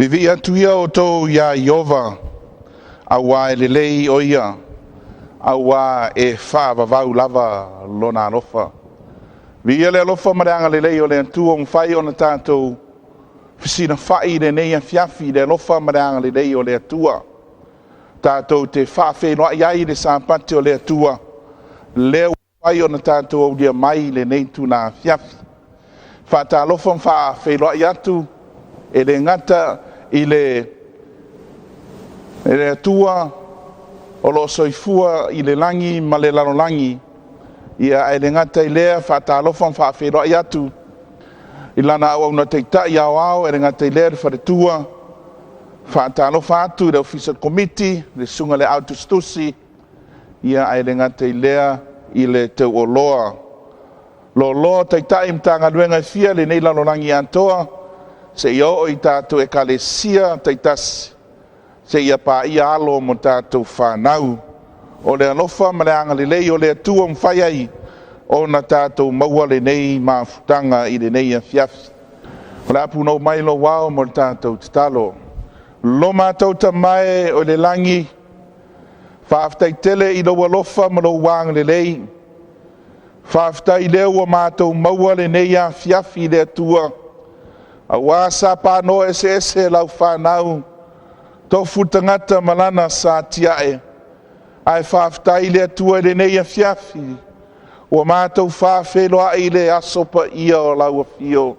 Vivi atu ia o tō ia Iova, awa e lelei o ia, awa e whaavavau lava lona alofa. Via le alofa mareanga lelei o le antua o mwhai o na tātou fisina whai le nei a fiafi le alofa mareanga lelei o le atua. Tātou te Faafeiloaiga le Sapati o le atua, leo whai o na tātou au dia mai le nei tūna fiafi. Whata alofa Faafeiloaiga atu, e le ngata i le atua o lo soifua i le langi ma le lalolangi ia e le ngata i lea whaatalofa Faafeiloaiga atu i lana au na teitai au au e le ngata i lea le wharetua whaatalofa atu le official committee le sunga le autostusi ia e le ngata i lea i le teu o loa lo teitai mtanga luenga fia le nei lalolangi antoa se ia o i tātou e kalesia teitasi, se ia pā ia alo mo tātou whanau. O le alofa ma le anga lelei o le atua mwhai ai, o na tātou maua le nei mafutanga i le nei a fiafi. O le apu nau mailo wao mo le tātou titalo. Lo mātou tamae o le langi, whaaftai tele i lau alofa ma lau wang lelei. Whaaftai leo o mātou maua le nei a fiafi le atua. Awa sa pano ese lau whanau, tō futangata malana sa tiae, ai whaaftai le atua le nei a fiafi, o mātou Faafeiloaiga le asopa ia o lau a fio.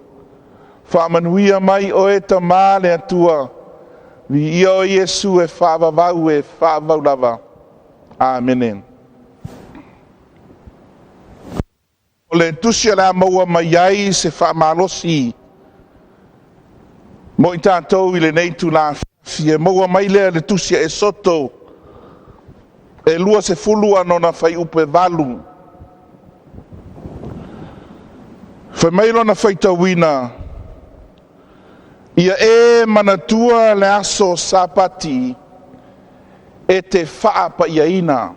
Whamanuia mai o e ta mā le atua, vi ia o Iesu e whaavavau e whaavau lava. Amen. O le tusia la maua mai ai se whaamalosi, mo i tātou i le nei tu la fie, maua mai lea le tusia e soto, e lua se fulu anona whai upe valu. Whai mailo na whai tauina, ia e manatua le aso Sapati, e te whaapa ia ina.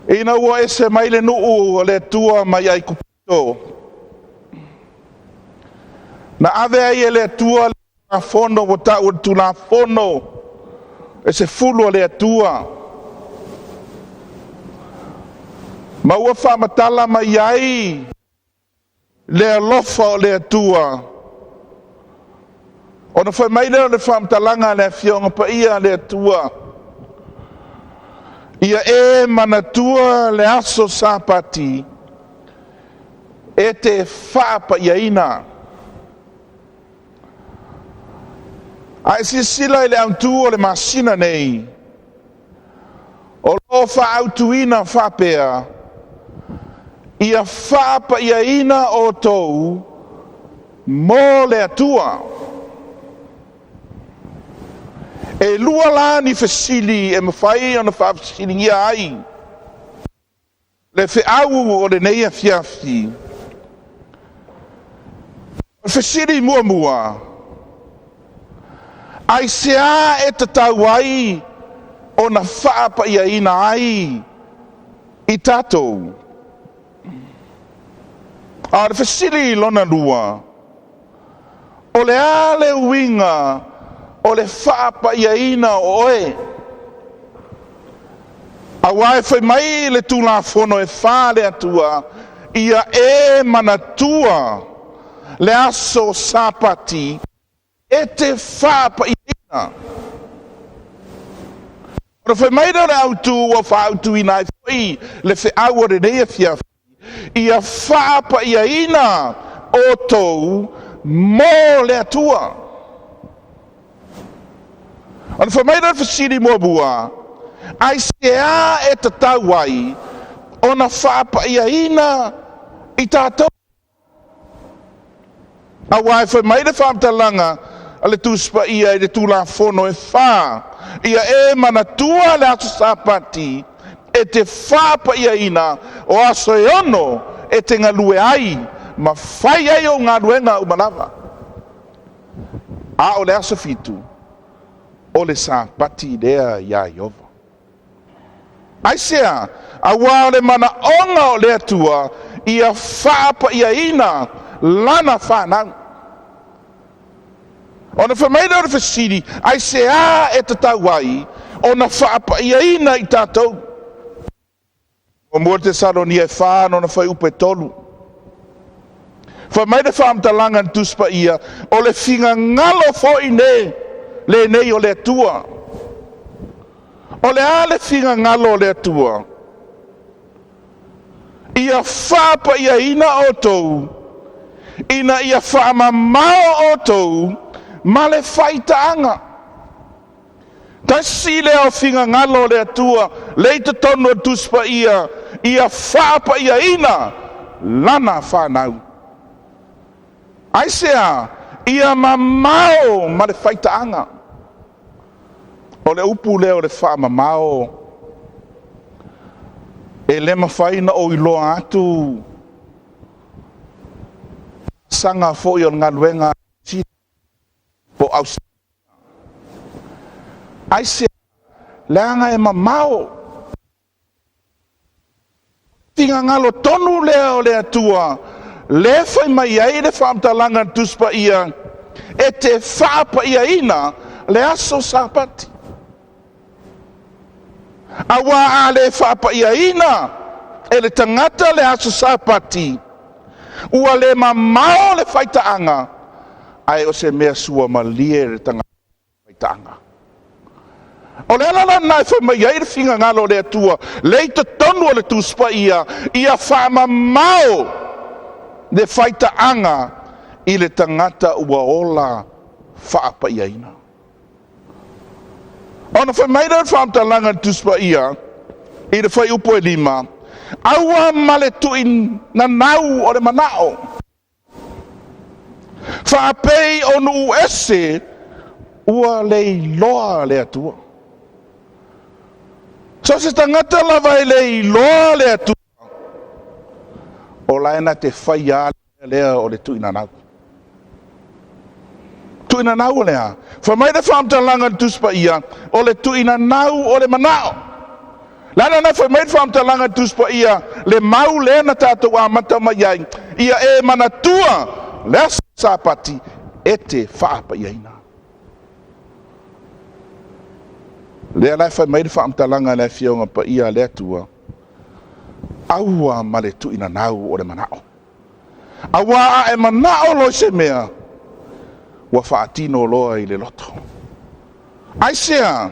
Ina ua ese mai le nuu o le tua mai ai kupito. Na ave ai ele atua le fono o ta o tu la fono e se fulu le atua ma ua fa matala mai ai le alofa o le atua ona foi mai le fa matalanga le fionga pa ia le atua ia e manatua le aso Sapati e te fa pa ia ina. Ai sila ile autu o le masina nei. O lo fa autuina whapea. Ia whapa ia ina o tou mo le atua. E lua la ni fesili e mawhai o na whapasili ia ai. Le au o le neia fiafi. Fesili mua mua. Ai sea e te tau ai o na whaapa ia ina ai i tātou. A le whasiri lona lua. O le ale winga o le whaapa ia ina o oe. A wai whai mai le tūla whono e whale atua ia e manatua le aso Sapati e te whaapa i ina. Ora whai maira le autu o whaautu ina i whai le whi aua re nei a fiafi. Ia whaapa i ina o tou mō le atua. Ora whai maira le whasiri mua bua. Ai sea e te tauai o na whaapa i ina i tātou. A wai whai maira whaamtalanga ale tuspa ia le tula fono e wha. Ia e manatua le aso Sapati e te whapa ia ina o aso e ono e te ngalue ai ma whai ai o ngā ruenga umalawa. A o le aso fitu o le Sapati lea ia Iova. Ai sea, a wā le mana onga o le atua ia whapa ia ina lana whanau. Ona whamaira o le whasiri, ai se a e te tau ai, ona whaapaia i tātou. O mua te saroni e whāno na whai upe tolu. Whamaira whaamtalanga tuspa ia, o le whinga ngalo fo i ne, le nei o le atua. O le a le whinga ngalo o le atua. Ia whaapaia o tou, ina ia whaamamao o tou, ma le whaitaanga. Tasi lea o whinga ngalo le atua, leita tonu tuspa ia whaapa ina, lana whanau. Aisea, ia mamao ma le whaitaanga. O le upu lea o le whaamamao, e le mawhaina o iloa atu, sanga fo i o ngā luenga, po Australia. Aisea, leanga e mamao. Tinga ngalo tonu lea o le atua, le whai mai ai le whaamtalanga tuspa ia, e te whaapa ia ina, le aso Sapati. Awa a le whaapa ia ina, e le tangata le aso Sapati. Ua le mamao le whaitaanga, ai o se mea sua malie le tangata whaitaanga. O le ala nai whai mai ai le whinga ngalo le atua, leita tonu o le tuspa ia whaamamao le whaitaanga i le tangata ua ola whaapa ia ina. Ona whai mai le whaamtalanga tuspa ia, i le whai upo e lima, aua male tuin na nau o le manao. Whaapei o nu ese, ua le iloa le atua. So se tangata lava e le iloa le atua, o laena te whai a lea o le tuina nau. Tuina nau o lea. Whamai le whaamtalanga tuspa ia, o le tuina nau o le manao. Lana na whamai le whaamtalanga tuspa ia, le mau lea na tātou a mata mai ai, ia e manatua, lea Sapati, e te whaapa ia ina. Lea lai whamai le whaamtalanga le whionga pa ia lea tua, aua ma le tuina nau o le manao. Aua a e manao lo se mea, wa whaatino loa i le loto. Aisea,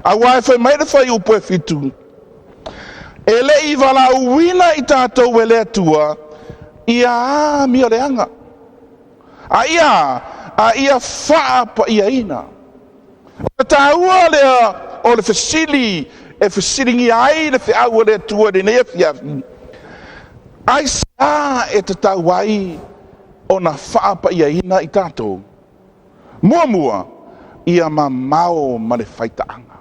aua e whamai le whai upo e fitu, e le i wala uwina i tātou e lea tua, ia a mi o le anga. A ia whaapa ia ina. O ta ua lea o le whasili, e whasilingi ai le whiaua lea tua le nea whiafi. Ai sa e te tau ai o na whaapa ia ina i tātou. Mua ia mamao ma le whaitaanga.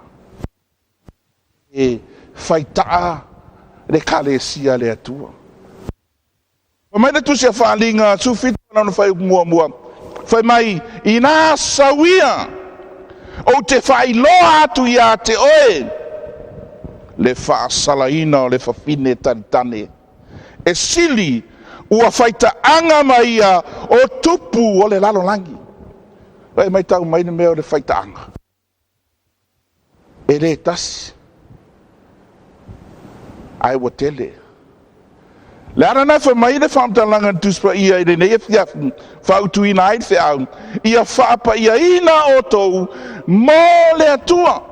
E whaitaa le kalesia lea tua. Mai le tusia whaalinga, sufita na whai mua. Whai mai, i nā sawia, o te whailoa atu ia te oe, le whaasalaina o le whawhine taritane. E sili, ua whaitaanga mai ia o tupu o le lalolangi. Wai mai tau mai mea o le whaitaanga. E le tasi. Ai wa tele. Le ara nai wha mai le whaamtalanga tuspa ia i le nei e whiafu, whautu ina ai te au, ia whaapa ia ina o tou, mō le atua.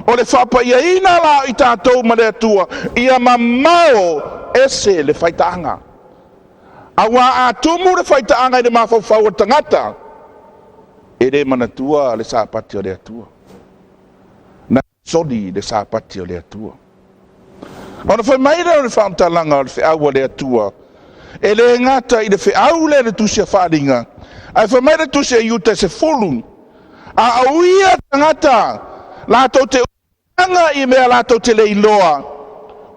O le whaapa ia ina la i tātou ma le atua, ia mamao ese le whaitaanga. Awa a tumu le whaitaanga i le mawhau o tangata, e le manatua le Sapati o le atua. Na sodi le Sapati o le atua. Ona whai mai reo le whaamtalanga o le whiaua le atua. E le ngata i le whiau le tusia wharinga. Ai whai mai le tusia iuta se fulu. A auia tangata. Lātou te uanga i mea lātou te le iloa.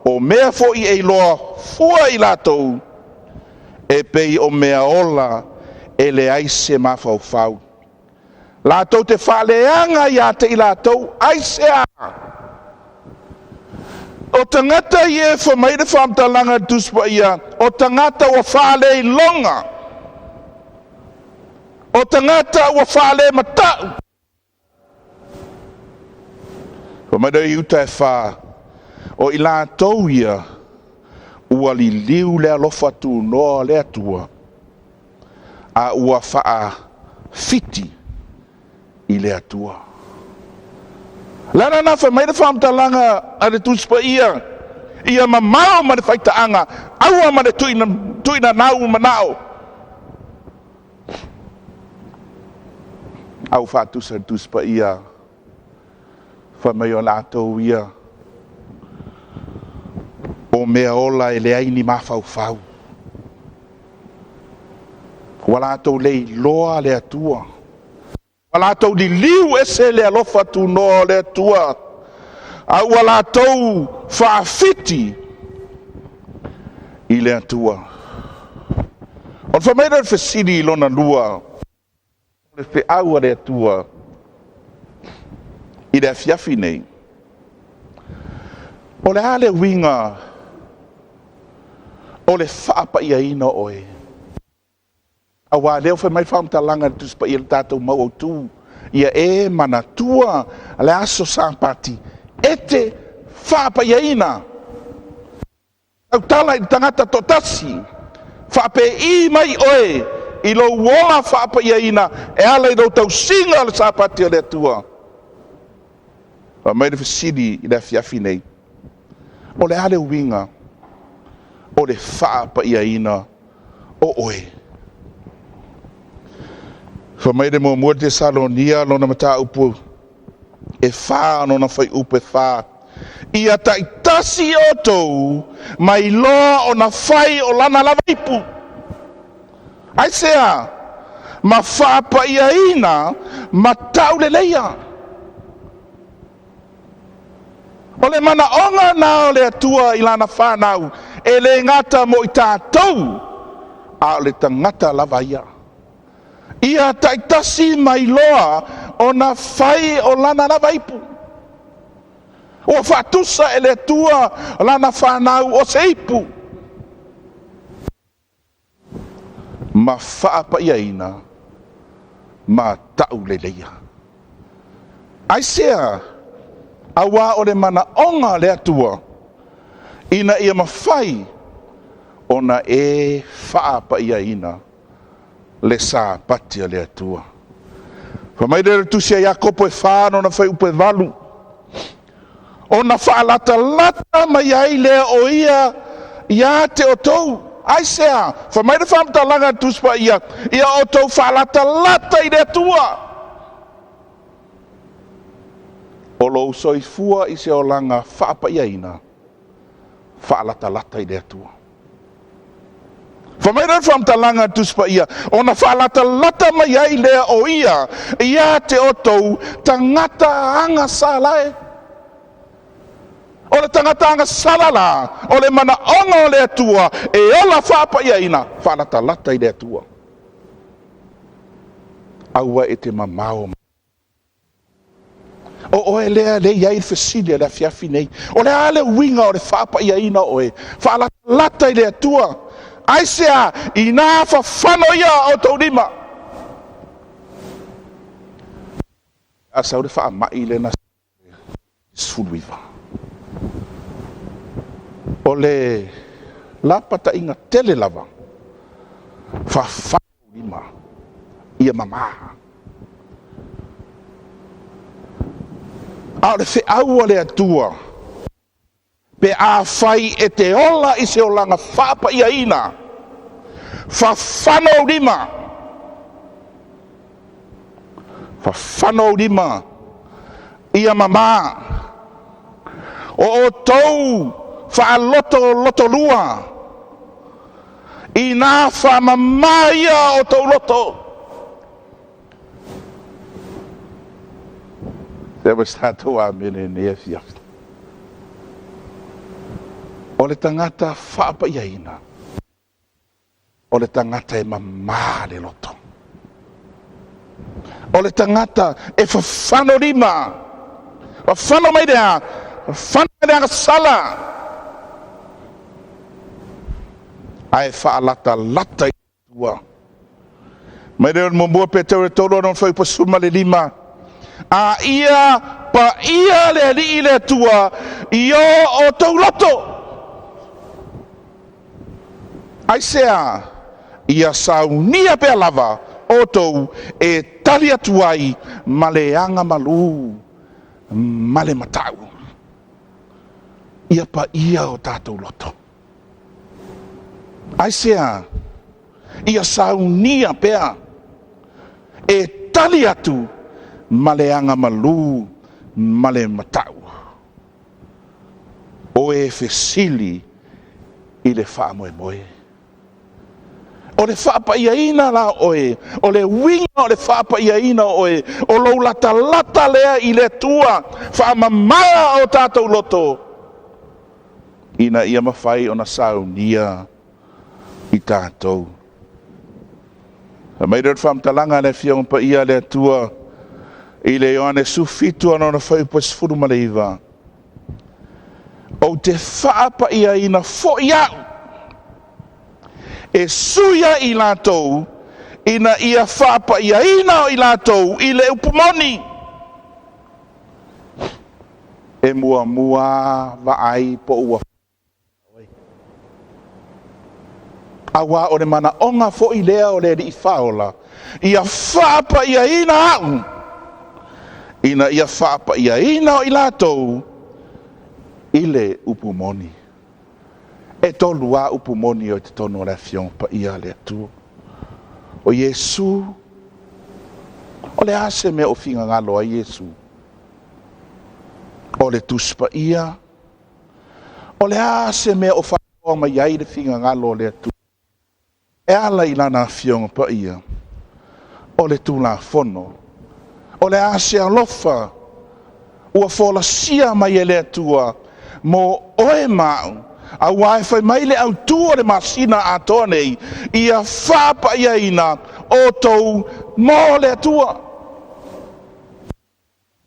O mea fo i e iloa fua i lātou. E pei o mea ola e le aise mawhau. Lātou te whaleanga i ate i lātou aisea. O tangata i e whamai le whaamtalanga tuspa ia, o tangata o whale longa. o tangata ua whaale matau. O mai doi uta e wha, o i la tau ia, ua li liu lea lofa tu noa lea tua, a ua wha fiti i lea tua. Lana na wha mai da whamtalanga a le tuspa ia mamao ma le whaitaanga, aua ma le tuina nau manao. Au whatusa tuspa ia, wha mai o lātou ia, o mea ola e le aini mawhau. Wa lātou lei loa le atua. Wa lātou di liu ese le alofa tu no le atua. A wa lātou whaafiti i le atua. On whameira le whesiri lona lua, le whe aua le atua, i le afiafi nei. O le ale winga, o le whaapa ia ina oe. A wā leo whai mai whamtalanga tuspa i le tātou mau au tū. Ia e mana tua le aso Sapati. E te whaapa ia ina. Au tala i tangata totasi. Whape i mai oe. I lo wola whaapa ia ina. E ala i lo tau singa le Sapati o le tua. Wa mai le whesiri i le fiafi nei. O le ale winga. O le whaapa ia ina. O oe. Fa mai de mo te Salonia lona mata upu e wha no na whai upe wha. Ia taitasi o tou mai loa o na whai o lana lava ipu. Ai sea, ma whaapa ia ina, ma tau le leia. O le mana onga na o le atua i lana whanau, e le ngata mo i tātou, a le tangata lava ia. Ia taitasi mai loa o na whai o lana lava ipu. O whatusa e le tua lana whanau o se ipu. Ma whaapa ia ina, ma tau le leia. Ai sea, awa o le mana onga le atua, ina ia ma whai o na e whaapa ia ina. Le Sapati le atua. Fa mai de tusia Jakopo e whāno na whai upe walu. O na whaalata lata mai ai lea o ia te o tou. Ai sea, fa mai de whamtalanga tuspa ia o tou whaalata lata i le atua. O lo soifua i se o langa whaapa ia ina. Whaalata lata i le atua. Whamairan whamtalanga tuspa ia, o na whalata lata mai ai lea o ia te otou tangata anga salae. O le tangata anga salala, o le mana onga o le atua, e ola whapa ia ina, whalata lata i le atua. Aua e te mamao. O e lea le iai whesilia le fiafi nei, o le ale winga o le whapa ia ina oe, whalata lata i le atua. Ai sea, i nā whawhano ia o tau rima. A sau re wha mai le na sfuruiva. O le lapata inga tele lava. Whawhano rima. Ia mamaha. A le whi aua le atua. Pe a whai e te ola i se o langa whapa ia ina. Whawhano rima. Whawhano rima. Ia mama. O tau loto lua. I nā whamamaia o tau loto. There was tātou a mene nea fiafta. O le tangata whaapa ia ina. O le tangata e mamā le loto. O le tangata e whawhano rima. Whawhano mai rea. Whawhano mai rea sala. Ai whaalata lata i tua. Mai reo mo mua pe tau re tolo non fai pasuma le lima. A ia pa ia le li le tua io o tau loto. Ai sea ia saunia pe lava o tau e tali atuai maleanga malu male matau. Ia pa ia o tātou loto. Ai sea ia saunia pea e tali atu maleanga malu male matau. O e fesili i le wha moe moe. O le wha pa ia ina la oe. O le winga o le wha pa ia ina oe. O lau lata lata lea i le tua. Wha mamaya o tātou loto. Ina ia mawhai o na saunia i tātou. Mai reo whamtalanga le whiong pa ia le tua. I le oane sufitu anō na whai pas furu maleiva. O te wha pa ia ina fo iau. E suia i lātou, ina ia whapa ia ina o i lātou, i le upumoni. E mua wa ai po ua. Awa o le mana onga fo i lea o le i whaola. Ia whapa ia ina au. Ina ia whapa ia ina o i lātou, i le upumoni. E tolu a upumoni o te tono la fiong pa ia le atu. O Yesu, o le ase me o finga ngalo a Yesu. O le tuspa ia, o le ase me o whakao ma iai le finga ngalo le atu. E ala ilana fiong pa ia. O le tula fono, o le ase alofa, ua fola sia mai e le atua, mo oe mau, a wai fai mai le au tua le masina a tonei, ia whapa ia ina, o tou mo le atua.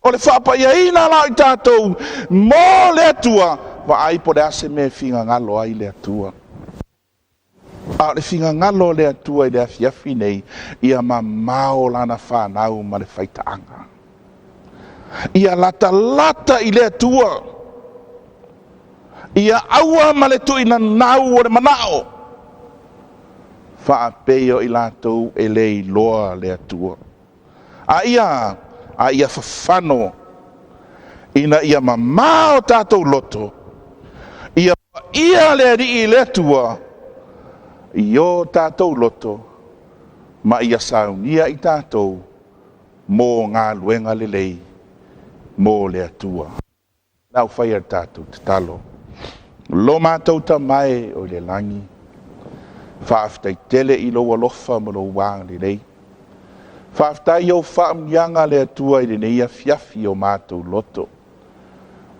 O le whapa ia ina la i tātou, mo le atua, wa ai po le ase me finga ngalo ai le atua. A le finga ngalo le atua i le afiafi nei, ia mamao lana whanau ma le whaitaanga. Ia lata i le atua. Ia aua ma le tuina nau o le manao. Whaapeo i lātou e le i loa le atua. A ia whawhano. Ina ia mamao tātou loto. Ia le ri i le atua. Io tātou loto. Ma ia saunia i tātou. Mō ngā luenga le lei. Mō le atua. Nau whai ar tātou te talo. Lo mātou ta mai o le langi. Whaaftai tele i lo alofa mo lo wang le lei. Whaaftai o whaamyanga le atua i le neia fiafi o mātou loto.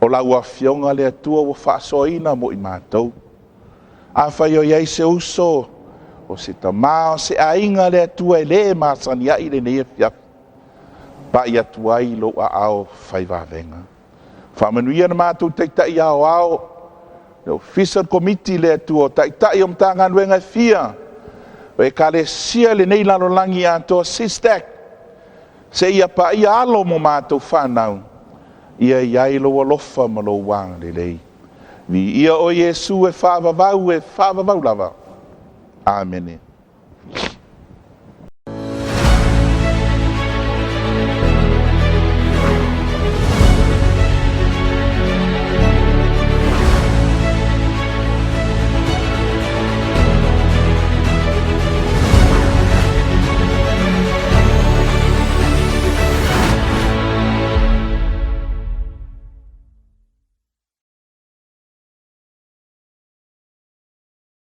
O la ua fionga le atua o whaasoina mo i mātou. A whai o iei se uso o se tamao se ainga le atua i le māsania i le neia fiafi. Pa i atua i lo a ao whai wawenga. Whaamanuia na mātou teitai ao ao. Le official committee le atua taitai o mtanga nuenga fia. O e kale sia le nei lalo langi ato SISDAC. Se ia pa ia alo mo mātou whanau. Ia iai lo alofa ma lo wang le lei. Vi ia o Yesu e whaavavau lava. Amen.